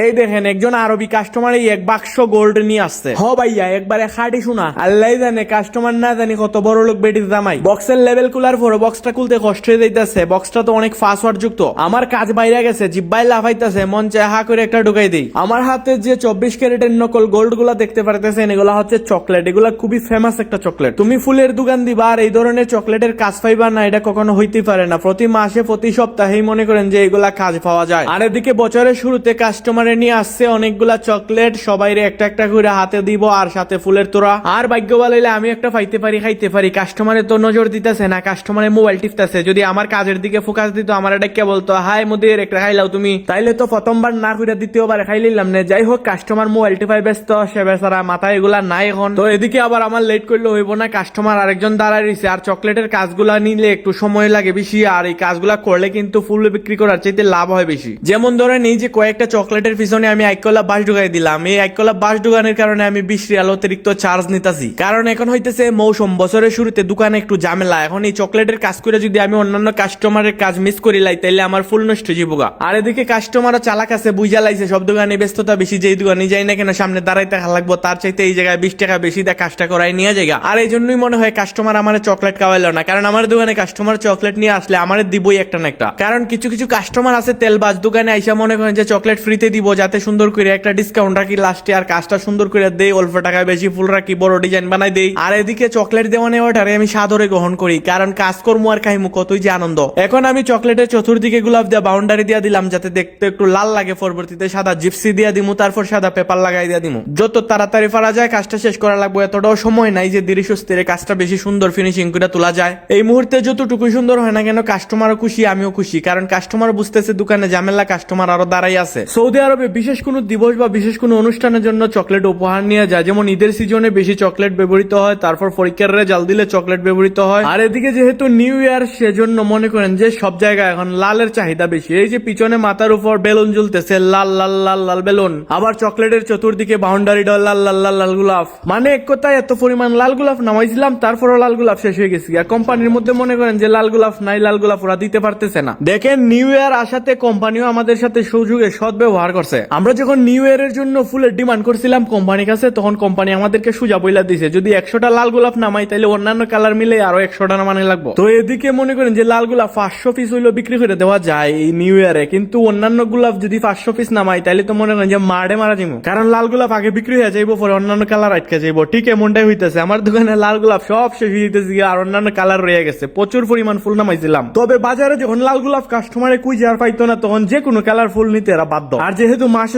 এই দেখেন একজন আরবি কাস্টমার এই এক বাক্স গোল্ড নিয়ে আসছে। হ ভাইয়া একবারে খাটি শোনা, আল্লাহ জানে কাস্টমার না জানি কত বড় লোক বেটির জামাই। বক্সের লেভেল কুলার পরে বক্সটা খুলতে কষ্ট হয়ে যাইতেছে, বক্সটা তো অনেক পাসওয়ার্ড যুক্ত। আমার কাজ বাইরে গেছে, জিব্বাই লাফাইতেছে, মন চায় হা করে একটা ঢুকাই দেই। আমার হাতে যে 24 ক্যারেটের নকল গোল্ড গুলা দেখতে পারতেছেন, এগুলা হচ্ছে চকলেট। এগুলা খুবই ফেমাস একটা চকলেট। তুমি ফুলের দোকান দিবা আর এই ধরনের চকলেটের কাজ পাইবা না, এটা কখনো হইতে পারে না। প্রতি মাসে প্রতি সপ্তাহেই মনে করেন যে এগুলা কাজ পাওয়া যায়। আর এদিকে বছরের শুরুতে কাস্টমারে নিয়ে আসছে অনেকগুলা চকলেট, সবাইরে একটা একটা করে হাতে দিব আর সাথে ফুলের তোড়া। আর ভাগ্য ভালো হইলে আমি একটা পাইতে পারি, খাইতে পারি। কাস্টমারে তো নজর দিতেছে না, কাস্টমারে মোবাইল টিপতেছে। যদি আমার কাজের দিকে ফোকাস দিত, আমার এটা কে বলতো হাই মুদির একটা খাইলাও তুমি, তাইলে তো প্রথমবার না করে দ্বিতীয়বার খাই নিলাম না। যাই হোক, কাস্টমার মোবাইল টিপাই ব্যস্ত, সে বেচারা মাথায় এগুলা নাই এখন। তো এদিকে আবার আমার লেট করলে হইব না, কাস্টমার আরেকজন দাঁড়ায় রয়েছে। আর চকলেটের কাজগুলা নিলে একটু সময় লাগে বেশি, আর এই কাজগুলা করলে কিন্তু ফুল বিক্রি করার চাইতে লাভ হয় বেশি। যেমন ধরেন এই যে কয়েকটা চকলেটের পিছনে আমি 1 কলা বাস ঢুকাই দিলাম। এই 1 কলা বাস ঢুকানোর কারণে আমি 20 রিয়াল অতিরিক্ত চার্জ নিতেছি। কারণ এখন হইতেছে মৌসুম, বছরের শুরুতে দোকানে একটু ঝামেলা। এখন এই চকলেটের কাজ করে যদি আমি অন্যান্য কাস্টমারের কাজ মিস করি লাই, তাইলে আমার ফুল নষ্ট জীবগা। আর এদিকে কাস্টমারও চালাক আছে, বুঝা লাইছে সব দোকানে ব্যস্ততা বেশি, যেই দোকানে যাই না কেন সামনে দাঁড়াইতে লাগবো, তার চাইতে এই জায়গায় 20 টাকা বেশি দেয় কাজটা করাই নিয়ে জায়গা। আর এই জন্যই মনে হয় কাস্টমার আমার চকলেট খাওয়াইলো না। কারণ আমার দোকানে কাস্টমার চকলেট নিয়ে আসলে আমার দিবই একটা না একটা। কারণ কিছু কিছু কাস্টমার আছে তেলবাজ, দোকানে আইসা মনে করেন যে চকলেট ফ্রিতে দিব, যাতে সুন্দর করে একটা ডিসকাউন্ট রাখি লাস্টে, আর কাজটা সুন্দর করে দেই, অল্প টাকায় বেশি ফুল রাখি, বড় ডিজাইন বানাই দেই। আর এদিকে চকলেট দেওয়া নেওয়াটারে আমি সাদরে গ্রহণ করি, কারণ কাজ কর্ম আর খাইমু কতই যে আনন্দ। এখন আমি চকলেটের চতুর্দিকে গোলাপ দিয়ে বাউন্ডারি দিয়ে দিলাম, যাতে দেখতে একটু লাল লাগে। পরবর্তীতে সাদা জিপসি দিয়ে দিমু, তারপর সাদা পেপার লাগাই দিয়ে দিমু। যত তাড়াতাড়ি পারা যায় কাজটা শেষ করা লাগবে, এতটাও সময় নাই যে ধীরে সুস্থিরে কাজটা বেশি সুন্দর ফিনিশিং করে তোলা যায়। এই মুহূর্তে যতটুকু সুন্দর হয় না কেন, কাস্টমারও খুশি, আমিও খুশি। কারণ কাস্টমার বুঝতেছে দোকানে ঝামেলা, কাস্টমার আরো দাঁড়াই আছে। সৌদি আরবে বিশেষ কোনো দিবস বা বিশেষ কোনো অনুষ্ঠানের জন্য চকলেট উপহার নিয়ে যায়। যেমন ঈদের সিজনে বেশি চকলেট ব্যবহৃত হয়, তারপর পরীক্ষার রেজাল্ট দিলে চকলেট ব্যবহৃত হয়। আর এদিকে যেহেতু নিউ ইয়ার, সেজন্য মনে করেন যে সব জায়গায় এখন লালের চাহিদা বেশি। এই যে পিছনে মাথার উপর বেলুন ঝুলতেছে, লাল লাল লাল লাল বেলুন। আবার চকলেটের চতুর্দিকে বাউন্ডারি লাল লাল লাল লাল গোলাপ। মানে এক কথায় এত পরিমাণ লাল গোলাপ নামাইছিলাম, তারপরও লাল গোলাপ শেষ হয়ে গেছে। আর কোম্পানির মধ্যে মনে করেন যে লাল গোলাপ নাই, লাল গোলাপ ওরা দিতে পারতেছে না। দেখেন নিউ ইয়ার আসাতে কোম্পানিও আমাদের সাথে সুযোগে সৎ ব্যবহার করছে। আমরা যখন নিউ ইয়ার এর জন্য ফুলের ডিমান্ড করছিলাম কোম্পানির কাছে, তখন কোম্পানি আমাদেরকে সুজা বইলা দিছে যদি 100টা লাল গোলাপ নামাই, তাহলে অন্যান্য কালার মিলে আরো 100টা নামানো লাগবে। তো এদিকে মনে করেন যে লাল গোলাপ 500 পিস হইলো বিক্রি করে দেওয়া যায় এই নিউ ইয়ারে, কিন্তু অন্যান্য গোলাপ যদি 500 পিস নামাই, তাহলে তো মনে করেন যে মারে মারা যাবো। কারণ লাল গোলাপ আগে বিক্রি হয়ে যাইবো, পরে অন্যান্য কালার আটকে যাইবো। ঠিক এমনটাই হইতেছে, আমার দোকানে লাল গোলাপ সব শেষ হয়ে যেতেছে আর অন্যান্য কালার রয়ে গেছে। প্রচুর পরিমাণ ফুল নামাইছিলাম। তবে বাজারে যখন লাল গোলাপ কাস্টমারে কুইজে আর পাইতো না, তখন যে কোনো কালার ফুল নিতে এরা বাধ্য। আর যেহেতু মাসে